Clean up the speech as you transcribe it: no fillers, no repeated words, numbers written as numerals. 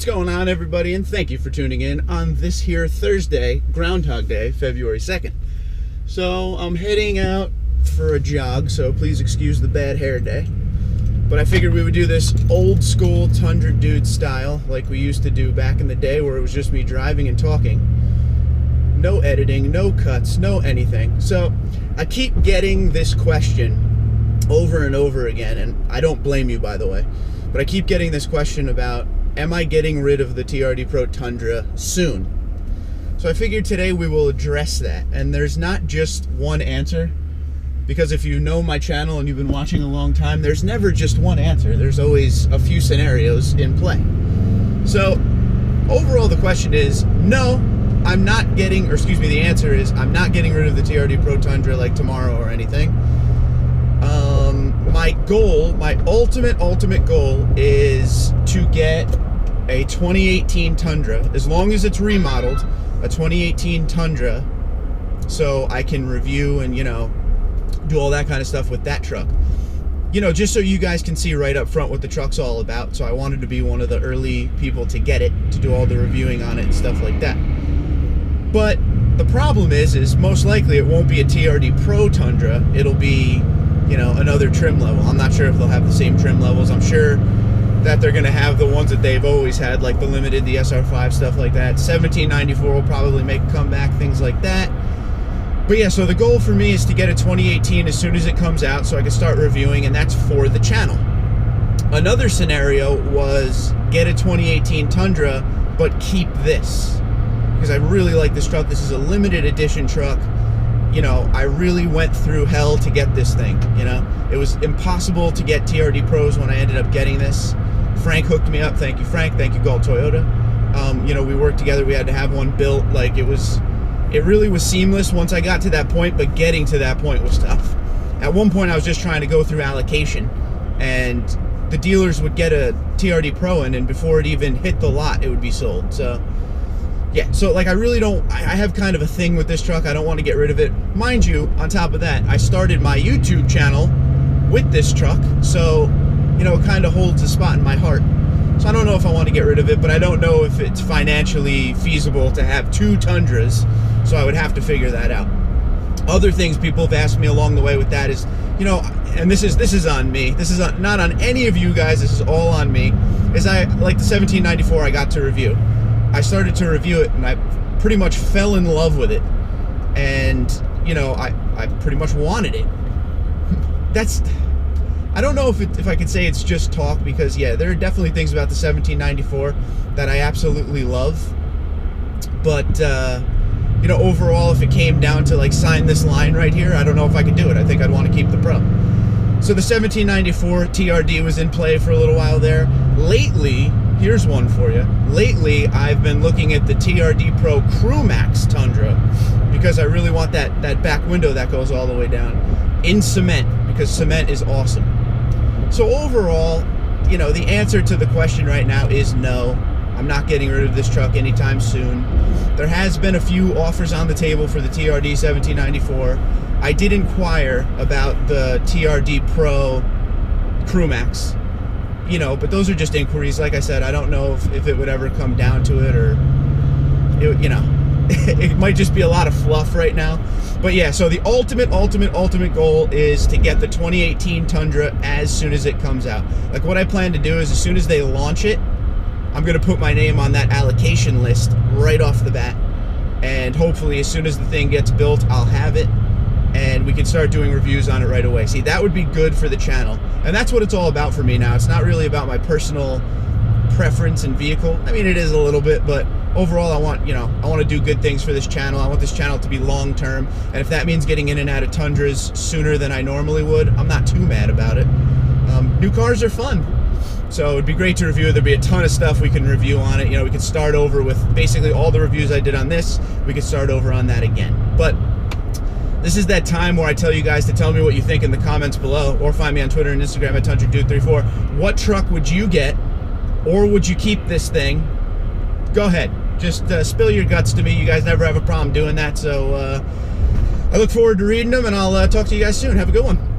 What's going on, everybody, and thank you for tuning in on this here Thursday, Groundhog Day, February 2nd. So I'm heading out for a jog, so please excuse the bad hair day. But I figured we would do this old school Tundra dude style like we used to do back in the day, where it was just me driving and talking. No editing, no cuts, no anything. So I keep getting this question over and over again, and I don't blame you, by the way, but I keep getting this question about, am I getting rid of the TRD Pro Tundra soon? So I figured today we will address that, and there's not just one answer, because if you know my channel and you've been watching a long time, there's never just one answer. There's always a few scenarios in play. So overall the question is, no, I'm not getting, or excuse me, the answer is I'm not getting rid of the TRD Pro Tundra like tomorrow or anything. My goal, my ultimate goal is to get a 2018 Tundra, as long as it's remodeled, a 2018 Tundra, so I can review and, do all that kind of stuff with that truck. Just so you guys can see right up front what the truck's all about. So I wanted to be one of the early people to get it, to do all the reviewing on it and stuff like that. But the problem is most likely it won't be a TRD Pro Tundra. It'll be, another trim level. I'm not sure if they'll have the same trim levels. I'm sure that they're going to have the ones that they've always had, like the Limited, the SR5, stuff like that. 1794 will probably make a comeback, things like that. But yeah, so the goal for me is to get a 2018 as soon as it comes out so I can start reviewing, and that's for the channel. Another scenario was get a 2018 Tundra, but keep this, because I really like this truck. This is a limited edition truck. I really went through hell to get this thing. It was impossible to get TRD Pros when I ended up getting this. Frank hooked me up. Thank you, Frank. Thank you, Galt Toyota. We worked together. We had to have one built. It really was seamless once I got to that point, but getting to that point was tough. At one point, I was just trying to go through allocation, and the dealers would get a TRD Pro in, and before it even hit the lot, it would be sold. So yeah, so I really don't, I have kind of a thing with this truck. I don't want to get rid of it. Mind you, on top of that, I started my YouTube channel with this truck, so, it kind of holds a spot in my heart. So I don't know if I want to get rid of it, but I don't know if it's financially feasible to have two Tundras, so I would have to figure that out. Other things people have asked me along the way with that is, and this is on me. This is not on any of you guys. This is all on me. Is I like the 1794 I got to review. I started to review it, and I pretty much fell in love with it, and I pretty much wanted it. I don't know if I could say it's just talk, because yeah, there are definitely things about the 1794 that I absolutely love, but overall, if it came down to sign this line right here, I don't know if I could do it. I think I'd want to keep the Pro. So the 1794 TRD was in play for a little while there. Lately, here's one for you. Lately, I've been looking at the TRD Pro Crew Max Tundra, because I really want that back window that goes all the way down in cement, because cement is awesome. So overall, the answer to the question right now is no. I'm not getting rid of this truck anytime soon. There has been a few offers on the table for the TRD 1794. I did inquire about the TRD Pro Crew Max, but those are just inquiries. Like I said, I don't know if it would ever come down to it, or, it might just be a lot of fluff right now. But yeah, so the ultimate goal is to get the 2018 Tundra as soon as it comes out. What I plan to do is, as soon as they launch it, I'm going to put my name on that allocation list right off the bat. And hopefully as soon as the thing gets built, I'll have it, and we can start doing reviews on it right away. See, that would be good for the channel. And that's what it's all about for me now. It's not really about my personal preference and vehicle. I mean, it is a little bit, but overall I want to do good things for this channel. I want this channel to be long-term, and if that means getting in and out of Tundras sooner than I normally would, I'm not too mad about it. New cars are fun, so it'd be great to review. There'd be a ton of stuff we can review on it. We could start over with basically all the reviews I did on this. We could start over on that again. But this is that time where I tell you guys to tell me what you think in the comments below, or find me on Twitter and Instagram at TundraDude34. What truck would you get, or would you keep this thing? Go ahead. Just spill your guts to me. You guys never have a problem doing that, so I look forward to reading them, and I'll talk to you guys soon. Have a good one.